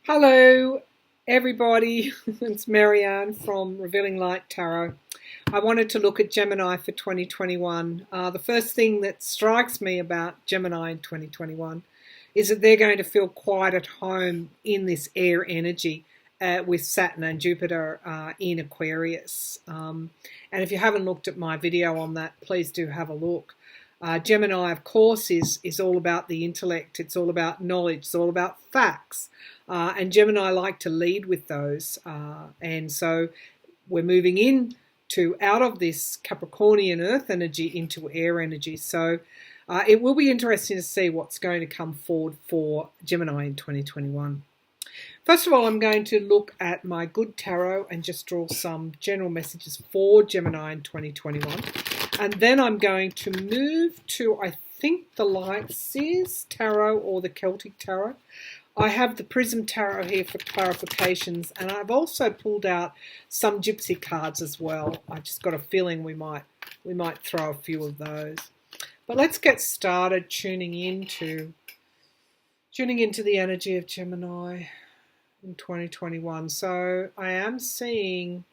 Hello, everybody. It's Marianne from Revealing Light Tarot. I wanted to look at Gemini for 2021. The first thing that strikes me about Gemini in 2021 is that they're going to feel quite at home in this air energy with Saturn and Jupiter in Aquarius. And if you haven't looked at my video on that, please do have a look. Gemini, of course, is all about the intellect. It's all about knowledge. It's all about facts. And Gemini like to lead with those. And so we're moving out of this Capricornian earth energy into air energy. So it will be interesting to see what's going to come forward for Gemini in 2021. First of all, I'm going to look at my good tarot and just draw some general messages for Gemini in 2021. And then I'm going to move to, I think, the Light Seers Tarot or the Celtic Tarot. I have the Prism Tarot here for clarifications, and I've also pulled out some Gypsy cards as well. I just got a feeling we might throw a few of those. But let's get started tuning into the energy of Gemini in 2021. So I am seeing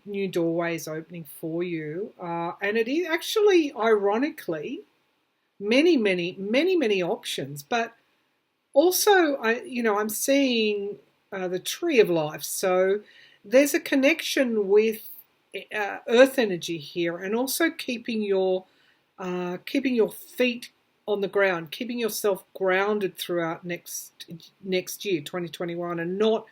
new doorways opening for you, and it is actually, ironically, many options. But also, I'm seeing the Tree of Life. So there's a connection with Earth energy here, and also keeping your feet on the ground, keeping yourself grounded throughout next year, 2021, and not,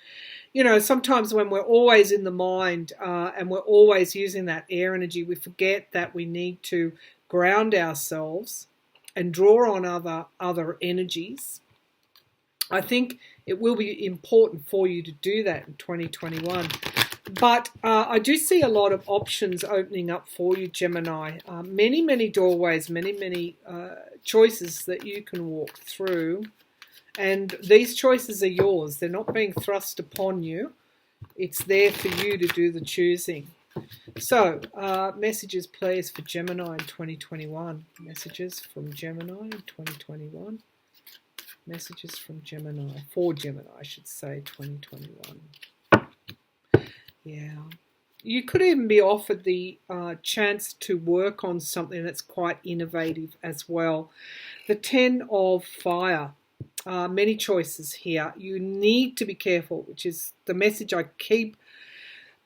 sometimes when we're always in the mind and we're always using that air energy, we forget that we need to ground ourselves and draw on other energies. I think it will be important for you to do that in 2021. But I do see a lot of options opening up for you, Gemini. Many doorways, many choices that you can walk through. And these choices are yours. They're not being thrust upon you. It's there for you to do the choosing. So, messages, please, for Gemini in 2021. Messages from Gemini in 2021. Messages from Gemini, for Gemini, I should say, 2021. Yeah. You could even be offered the chance to work on something that's quite innovative as well. The 10 of Fire. Many choices here. You need to be careful, which is the message I keep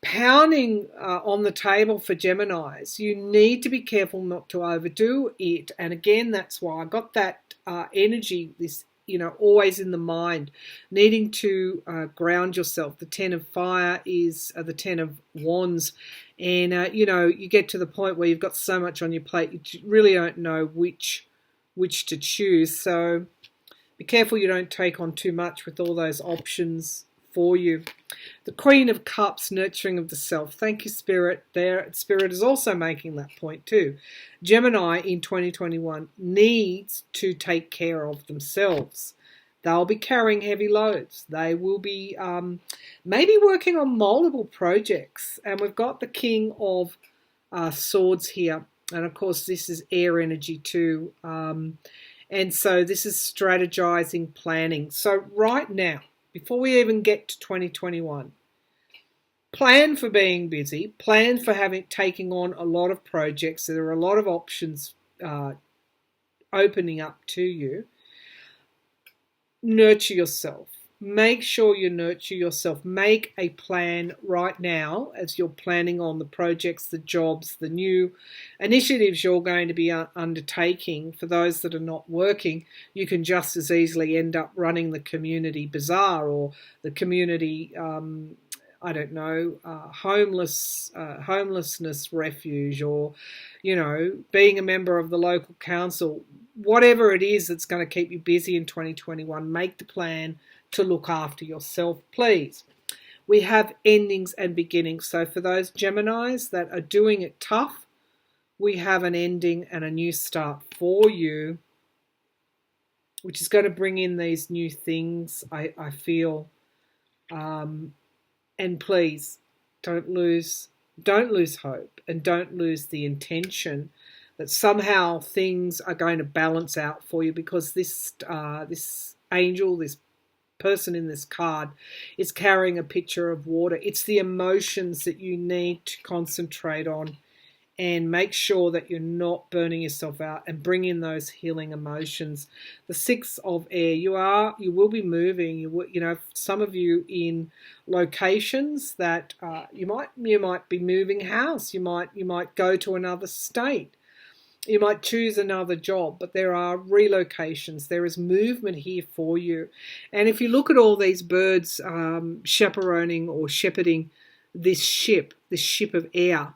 pounding on the table for Geminis. You need to be careful not to overdo it. And again, that's why I got that energy, this, always in the mind, needing to ground yourself. The 10 of Fire is the 10 of Wands. And, you get to the point where you've got so much on your plate, you really don't know which to choose. So be careful you don't take on too much with all those options for you. The Queen of Cups, nurturing of the self. Thank you, Spirit. There, Spirit is also making that point too. Gemini in 2021 needs to take care of themselves. They'll be carrying heavy loads. They will be maybe working on multiple projects. And we've got the King of Swords here. And of course, this is air energy too. And so this is strategizing, planning. So right now, before we even get to 2021, plan for being busy, plan for taking on a lot of projects. There are a lot of options opening up to you. Nurture yourself. Make sure you nurture yourself. Make a plan right now as you're planning on the projects, the jobs, the new initiatives you're going to be undertaking. For those that are not working, you can just as easily end up running the community bazaar or the community, homelessness refuge, or, being a member of the local council. Whatever it is that's going to keep you busy in 2021, make the plan to look after yourself, please. We have endings and beginnings. So for those Geminis that are doing it tough, we have an ending and a new start for you, which is going to bring in these new things, I feel. And please, don't lose hope, and don't lose the intention that somehow things are going to balance out for you, because this angel, this person in this card is carrying a pitcher of water. It's the emotions that you need to concentrate on and make sure that you're not burning yourself out, and bring in those healing emotions. The 6 of air, you will be moving. You know, some of you in locations that you might be moving house. You might go to another state. You might choose another job, but there are relocations. There is movement here for you. And if you look at all these birds chaperoning or shepherding this ship of air,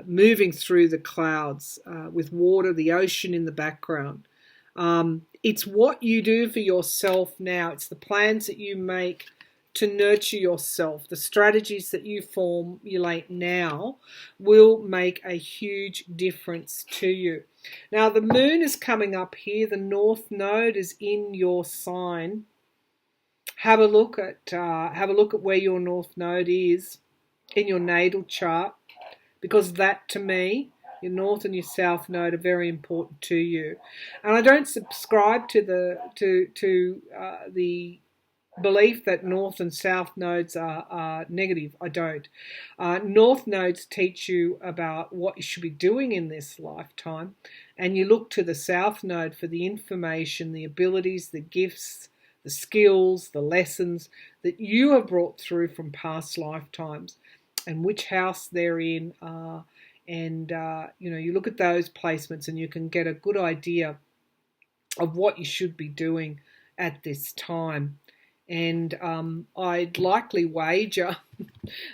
moving through the clouds with water, the ocean in the background. It's what you do for yourself now. It's the plans that you make to nurture yourself. The strategies that you formulate now will make a huge difference to you. Now, the moon is coming up here. The north node is in your sign. Have a look at where your north node is in your natal chart, because that, to me, your north and your south node are very important to you. And I don't subscribe to the belief that north and south nodes are negative. I don't. North nodes teach you about what you should be doing in this lifetime, and you look to the south node for the information, the abilities, the gifts, the skills, the lessons that you have brought through from past lifetimes, and which house they're in. You look at those placements and you can get a good idea of what you should be doing at this time. And I'd likely wager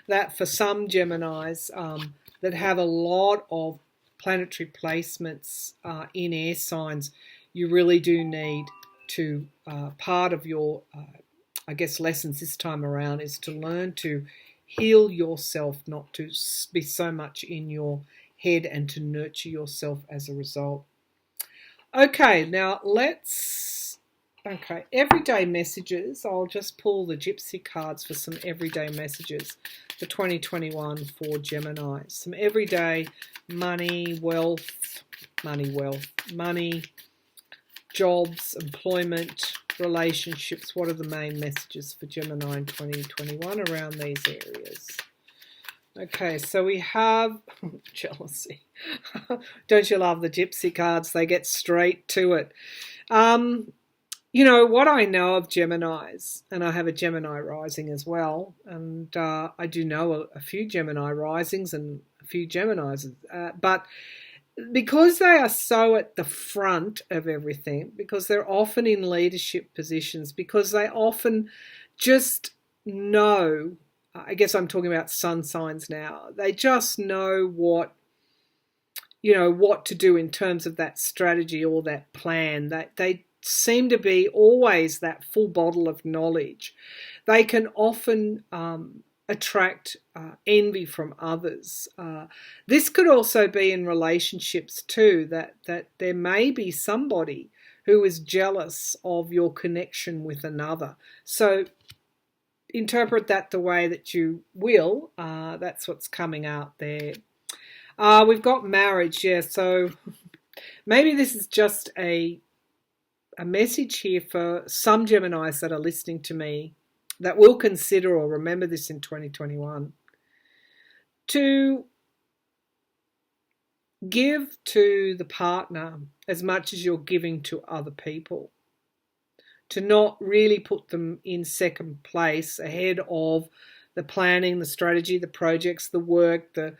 that for some Geminis that have a lot of planetary placements in air signs, you really do need to, part of your, lessons this time around is to learn to heal yourself, not to be so much in your head, and to nurture yourself as a result. Okay, now everyday messages. I'll just pull the Gypsy cards for some everyday messages for 2021 for Gemini. Some everyday money, jobs, employment, relationships. What are the main messages for Gemini in 2021 around these areas? Okay, so we have jealousy. Don't you love the Gypsy cards? They get straight to it. What I know of Geminis, and I have a Gemini rising as well, and I do know a few Gemini risings and a few Geminis, but because they are so at the front of everything, because they're often in leadership positions, because they often just know, I guess I'm talking about sun signs now, they just know what to do in terms of that strategy or that plan. That they seem to be always that full bottle of knowledge. They can often attract envy from others. This could also be in relationships too, that there may be somebody who is jealous of your connection with another. So interpret that the way that you will. That's what's coming out there. We've got marriage, yeah, so maybe this is just a message here for some Geminis that are listening to me that will consider or remember this in 2021, to give to the partner as much as you're giving to other people, to not really put them in second place ahead of the planning, the strategy, the projects, the work, the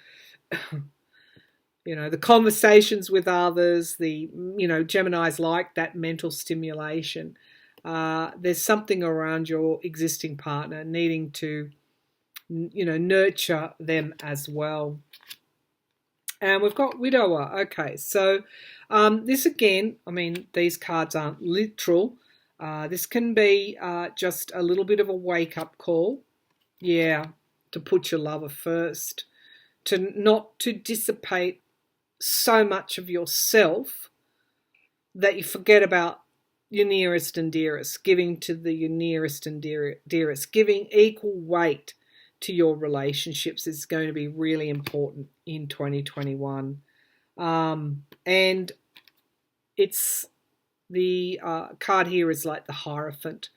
conversations with others. Geminis like that mental stimulation. There's something around your existing partner needing to, nurture them as well. And we've got widower. Okay, so this again, these cards aren't literal. This can be just a little bit of a wake-up call. Yeah, to put your lover first, to not to dissipate so much of yourself that you forget about your nearest and dearest, giving to your nearest and dearest, giving equal weight to your relationships is going to be really important in 2021. And it's The card here is like the Hierophant.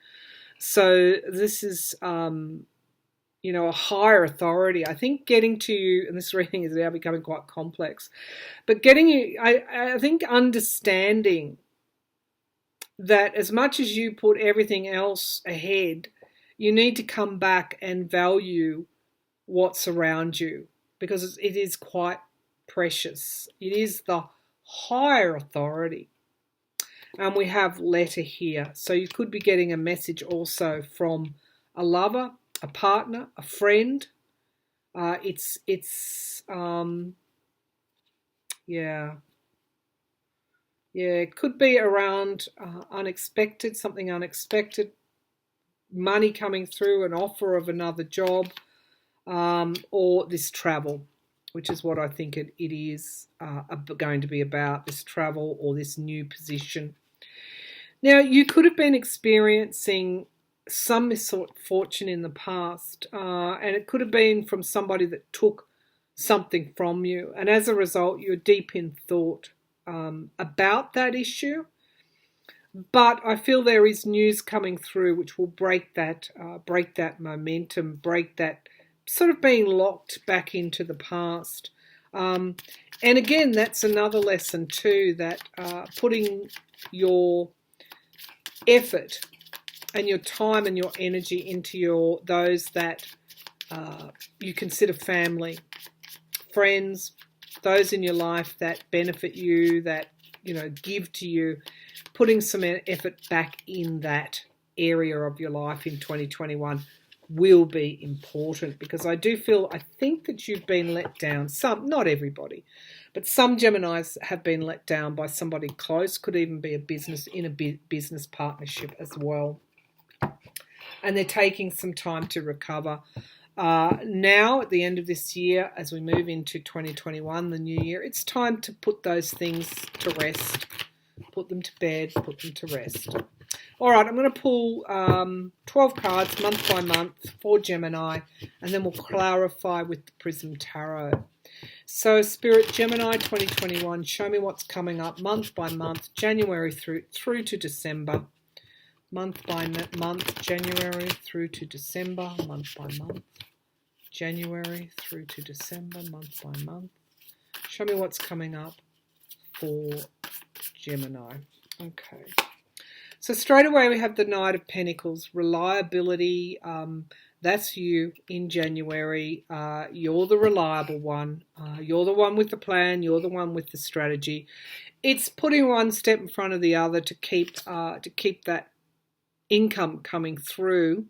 So this is, you know, a higher authority. I think getting to you, and this reading is now becoming quite complex, but getting you, I think understanding that as much as you put everything else ahead, you need to come back and value what's around you, because it is quite precious. It is the higher authority. And we have letter here. So you could be getting a message also from a lover, a partner, a friend. Yeah, it could be around unexpected, something unexpected, money coming through, an offer of another job, or this travel, which is what I think it is going to be about, this travel or this new position. Now, you could have been experiencing some misfortune in the past, and it could have been from somebody that took something from you, and as a result, you're deep in thought about that issue. But I feel there is news coming through which will break that momentum, break that sort of being locked back into the past. And again, that's another lesson too, that putting your effort and your time and your energy into those that you consider family, friends, those in your life that benefit you, that, you know, give to you, putting some effort back in that area of your life in 2021 will be important, because I think that you've been let down. Some, not everybody, but some Geminis have been let down by somebody close. Could even be a business partnership as well. And they're taking some time to recover. Now, at the end of this year, as we move into 2021, the new year, it's time to put those things to rest. Put them to bed, put them to rest. All right, I'm going to pull 12 cards month by month for Gemini, and then we'll clarify with the Prism Tarot. So, Spirit, Gemini 2021, show me what's coming up month by month, January through to December. Month by month, January through to December, month by month. January through to December, month by month. Show me what's coming up for Gemini. Okay. So straight away we have the Knight of Pentacles, reliability. That's you in January. You're the reliable one. You're the one with the plan. You're the one with the strategy. It's putting one step in front of the other to keep that income coming through,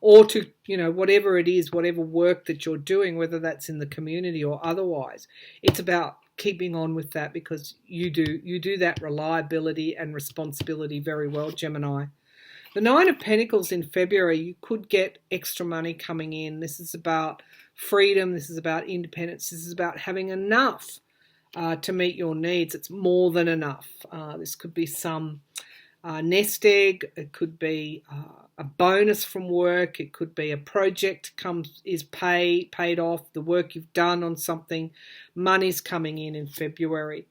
or to, you know, whatever it is, whatever work that you're doing, whether that's in the community or otherwise. It's about keeping on with that, because you do that reliability and responsibility very well, Gemini. The Nine of Pentacles in February, you could get extra money coming in. This is about freedom. This is about independence. This is about having enough to meet your needs. It's more than enough. This could be some nest egg. It could be a bonus from work. It could be a project is paid off. The work you've done on something, money's coming in February.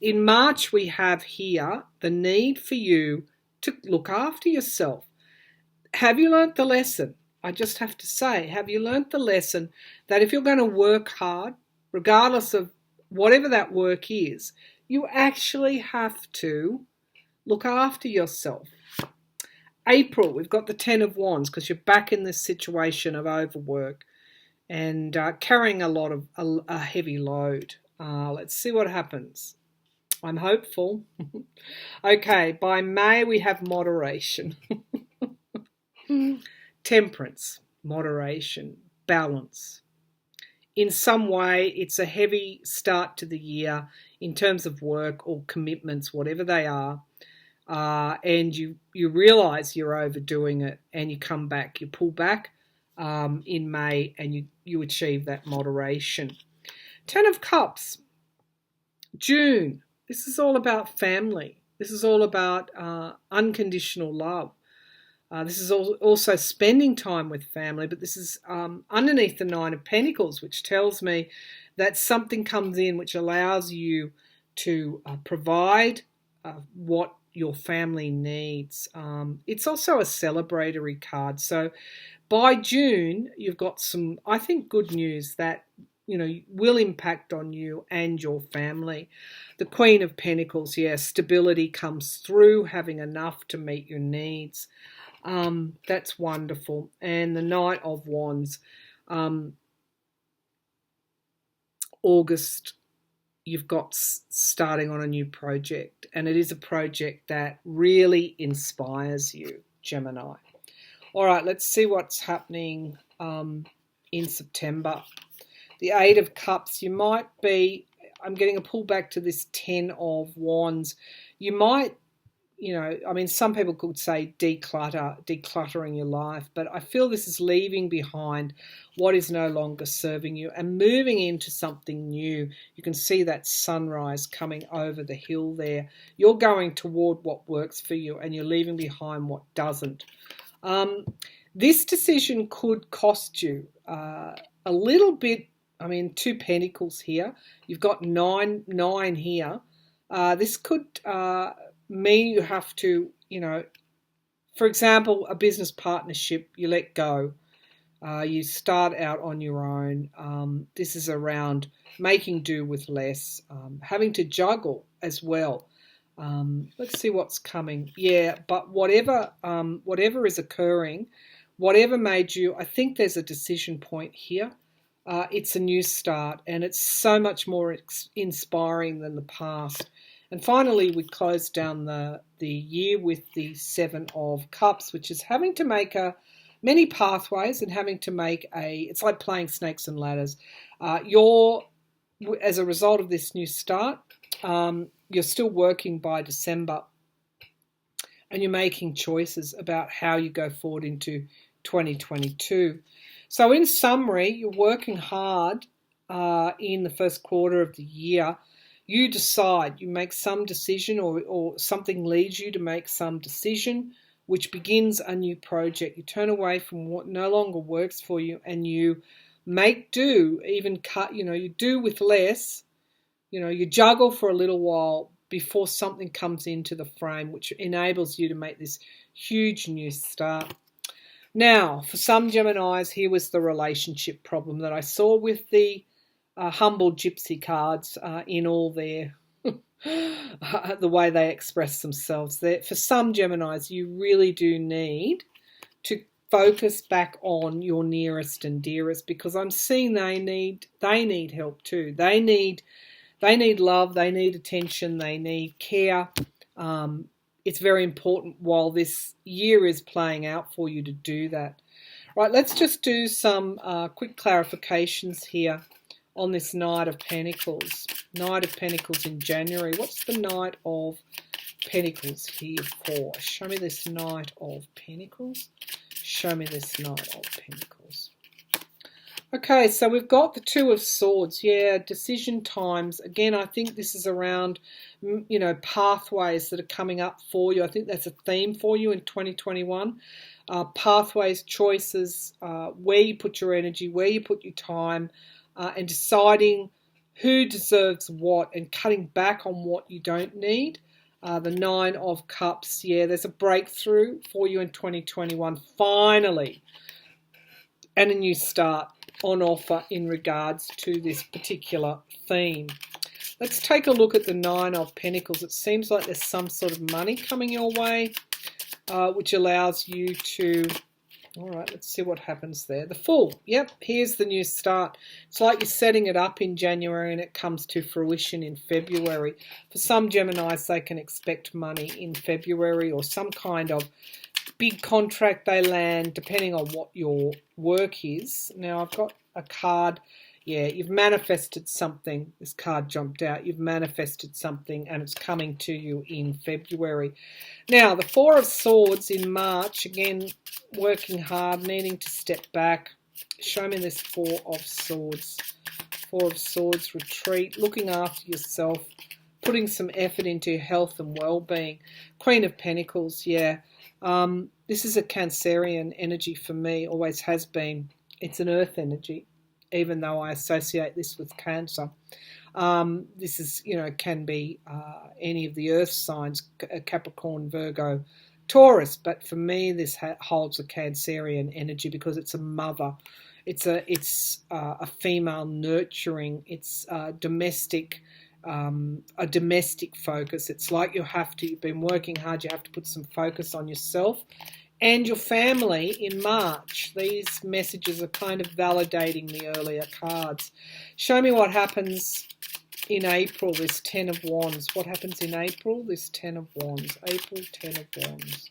In March, we have here the need for you to look after yourself. Have you learnt the lesson? I just have to say, have you learnt the lesson that if you're going to work hard, regardless of whatever that work is, you actually have to look after yourself? April, we've got the Ten of Wands, because you're back in this situation of overwork and carrying a heavy load. Let's see what happens. I'm hopeful. Okay, by May we have moderation. Temperance, moderation, balance. In some way, it's a heavy start to the year in terms of work or commitments, whatever they are. And you realise you're overdoing it, and you come back, you pull back in May, and you achieve that moderation. Ten of Cups, June. This is all about family. This is all about unconditional love. This is also spending time with family, but this is underneath the Nine of Pentacles, which tells me that something comes in which allows you to provide what your family needs. It's also a celebratory card. So by June, you've got some, I think, good news that, will impact on you and your family. The Queen of Pentacles, yeah, stability comes through, having enough to meet your needs. That's wonderful. And the Knight of Wands, August, you've got starting on a new project, and it is a project that really inspires you, Gemini. All right, let's see what's happening in September. The Eight of Cups, you might be, I'm getting a pull back to this Ten of Wands. You might, some people could say decluttering your life, but I feel this is leaving behind what is no longer serving you and moving into something new. You can see that sunrise coming over the hill there. You're going toward what works for you, and you're leaving behind what doesn't. This decision could cost you a little bit. Two Pentacles here. You've got nine here. This could mean you have to, for example, a business partnership, you let go. You start out on your own. This is around making do with less, having to juggle as well. Let's see what's coming. Yeah, but whatever is occurring, whatever made you, I think there's a decision point here. It's a new start, and it's so much more inspiring than the past. And finally, we close down the year with the Seven of Cups, which is having to make many pathways and having to make it's like playing snakes and ladders. As a result of this new start, you're still working by December, and you're making choices about how you go forward into 2022. So in summary, you're working hard in the first quarter of the year. You decide, you make some decision, or something leads you to make some decision, which begins a new project. You turn away from what no longer works for you, and you make do, you do with less. You juggle for a little while before something comes into the frame, which enables you to make this huge new start. Now, for some Geminis, here was the relationship problem that I saw with the humble gypsy cards in all their the way they express themselves. For some Geminis, you really do need to focus back on your nearest and dearest, because I'm seeing they need help too. They need love, they need attention, they need care. It's very important while this year is playing out for you to do that. Right, let's just do some quick clarifications here on this Knight of Pentacles. Knight of Pentacles in January. What's the Knight of Pentacles here for? Show me this Knight of Pentacles. Show me this Knight of Pentacles. Okay, so we've got the Two of Swords. Yeah, decision times. Again, I think this is around, pathways that are coming up for you. I think that's a theme for you in 2021. Pathways, choices, where you put your energy, where you put your time, and deciding who deserves what and cutting back on what you don't need. The Nine of Cups. Yeah, there's a breakthrough for you in 2021, finally, and a new start on offer in regards to this particular theme. Let's take a look at the Nine of Pentacles. It seems like there's some sort of money coming your way, which allows you to... All right, let's see what happens there. The Fool. Yep, here's the new start. It's like you're setting it up in January and it comes to fruition in February. For some Geminis, they can expect money in February, or some kind of big contract they land, depending on what your work is. Now, I've got a card. Yeah, you've manifested something. This card jumped out. You've manifested something, and it's coming to you in February. Now, the Four of Swords in March. Again, working hard, needing to step back. Show me this Four of Swords. Four of Swords, retreat, looking after yourself, putting some effort into your health and well-being. Queen of Pentacles, yeah. This is a Cancerian energy for me, always has been. It's an earth energy, even though I associate this with Cancer. This is, can be any of the earth signs, Capricorn, Virgo, Taurus. But for me, this holds a Cancerian energy because it's a mother. It's a female nurturing. It's domestic. A domestic focus. It's like you've been working hard, you have to put some focus on yourself and your family in March. These messages are kind of validating the earlier cards. Show me what happens in April, this 10 of Wands. What happens in April? This 10 of Wands. April, 10 of Wands.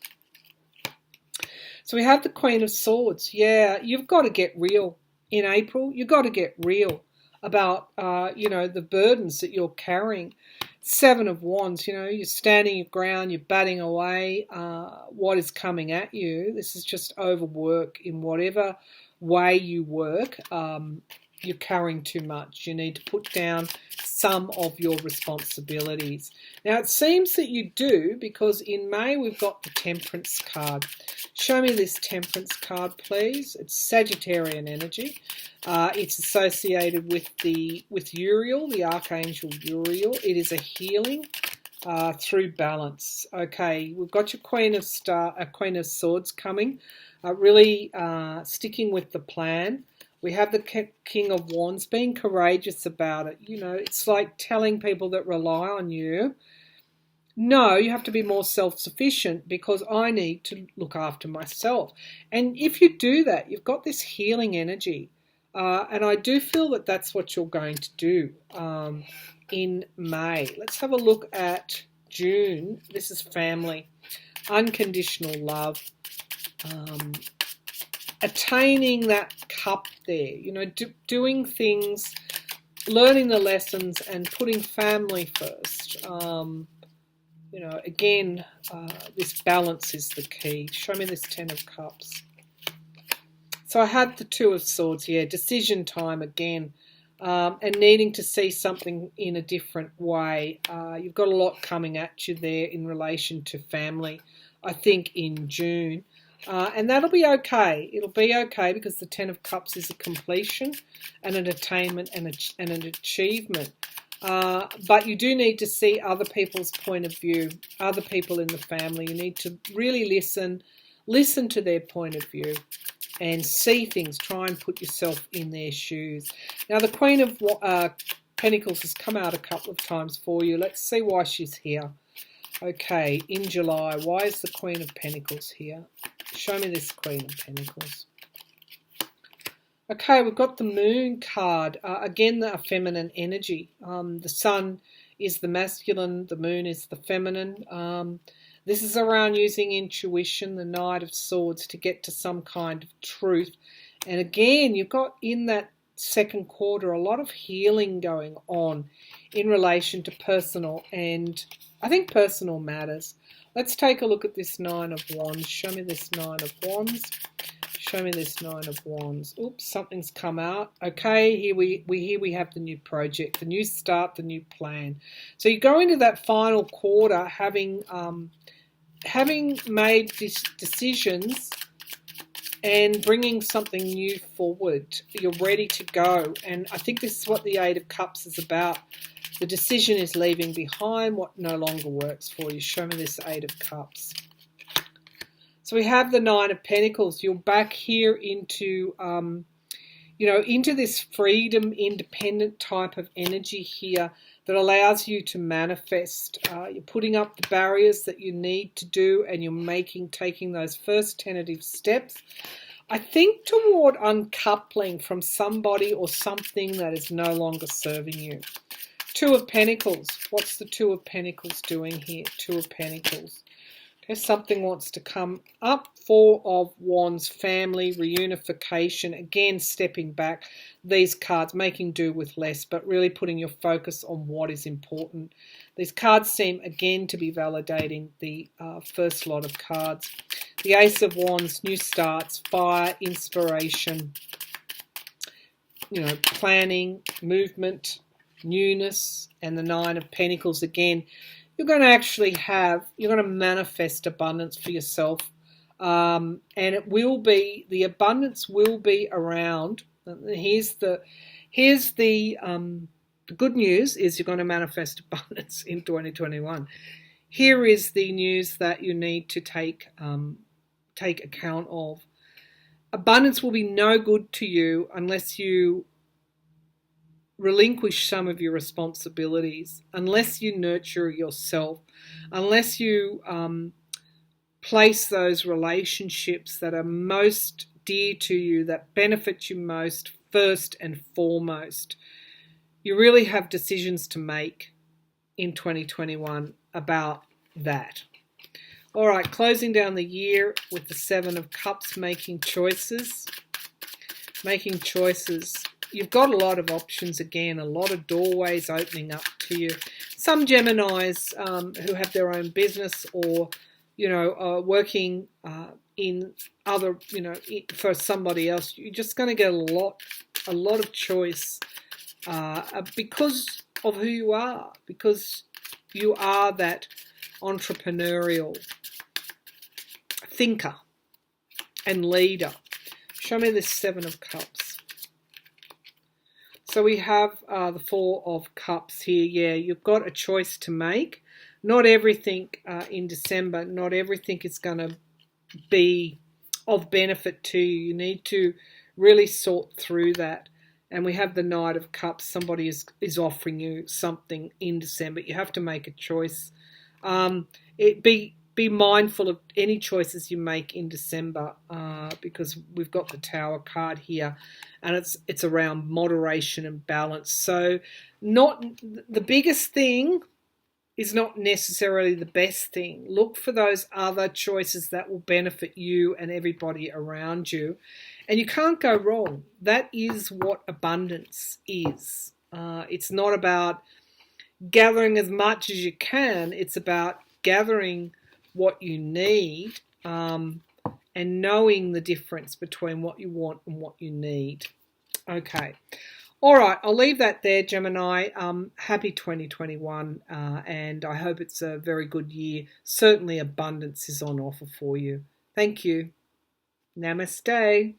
So we have the Queen of Swords. Yeah, you've got to get real in April. You've got to get real about, the burdens that you're carrying. 7 of Wands, you're standing your ground, you're batting away what is coming at you. This is just overwork in whatever way you work. You're carrying too much. You need to put down some of your responsibilities. Now, it seems that you do, because in May we've got the Temperance card. Show me this Temperance card, please. It's Sagittarian energy. It's associated with Uriel, the Archangel Uriel. It is a healing through balance. Okay, we've got your Queen of Swords coming, really sticking with the plan. We have the King of Wands, being courageous about it. It's like telling people that rely on you, no, you have to be more self-sufficient because I need to look after myself. And if you do that, you've got this healing energy. And I do feel that that's what you're going to do in May. Let's have a look at June. This is family, unconditional love, attaining that cup there, doing things, learning the lessons and putting family first. Again, this balance is the key. Show me this 10 of Cups. So I had the 2 of Swords here, decision time again, and needing to see something in a different way. You've got a lot coming at you there in relation to family, I think, in June. And that'll be okay. It'll be okay because the 10 of Cups is a completion and an attainment and an achievement. But you do need to see other people's point of view, other people in the family. You need to really listen to their point of view and see things. Try and put yourself in their shoes. Now, the Queen of Pentacles has come out a couple of times for you. Let's see why she's here. Okay, in July, why is the Queen of Pentacles here? Show me this Queen of Pentacles. Okay, we've got the Moon card. Again, the feminine energy. The Sun is the masculine, the Moon is the feminine. This is around using intuition, the Knight of Swords, to get to some kind of truth. And again, you've got in that second quarter a lot of healing going on in relation to personal, and I think personal matters. Let's take a look at this 9 of Wands. Show me this 9 of Wands. Show me this 9 of Wands. Oops, something's come out. Okay, here we have the new project, the new start, the new plan. So you go into that final quarter having made these decisions and bringing something new forward. You're ready to go. And I think this is what the 8 of Cups is about. The decision is leaving behind what no longer works for you. Show me this 8 of Cups. So we have the 9 of Pentacles. You're back here into, into this freedom, independent type of energy here that allows you to manifest. You're putting up the barriers that you need to do, and you're taking those first tentative steps, I think, toward uncoupling from somebody or something that is no longer serving you. 2 of Pentacles. What's the 2 of Pentacles doing here? 2 of Pentacles. Okay, something wants to come up. 4 of Wands, family, reunification. Again, stepping back. These cards, making do with less, but really putting your focus on what is important. These cards seem, again, to be validating the first lot of cards. The Ace of Wands, new starts, fire, inspiration, planning, movement, newness, and the 9 of Pentacles again. You're going to manifest abundance for yourself, and the abundance will be around. Here's the The good news is you're going to manifest abundance in 2021. Here is the news that you need to take account of. Abundance will be no good to you unless you relinquish some of your responsibilities, unless you nurture yourself, unless you place those relationships that are most dear to you, that benefit you most, first and foremost. You really have decisions to make in 2021 about that. All right, closing down the year with the Seven of Cups, making choices. Making choices. You've got a lot of options again, a lot of doorways opening up to you. Some Geminis who have their own business or, are working in other, for somebody else, you're just going to get a lot of choice because of who you are, because you are that entrepreneurial thinker and leader. Show me this Seven of Cups. So we have the Four of Cups here. Yeah, you've got a choice to make. Not everything in December, not everything is going to be of benefit to you. You need to really sort through that. And we have the Knight of Cups. Somebody is offering you something in December. You have to make a choice. Be mindful of any choices you make in December because we've got the Tower card here, and it's around moderation and balance. So, not the biggest thing is not necessarily the best thing. Look for those other choices that will benefit you and everybody around you. And you can't go wrong. That is what abundance is. It's not about gathering as much as you can. It's about gathering what you need and knowing the difference between what you want and what you need. Okay. All right. I'll leave that there, Gemini. Happy 2021 and I hope it's a very good year. Certainly abundance is on offer for you. Thank you. Namaste.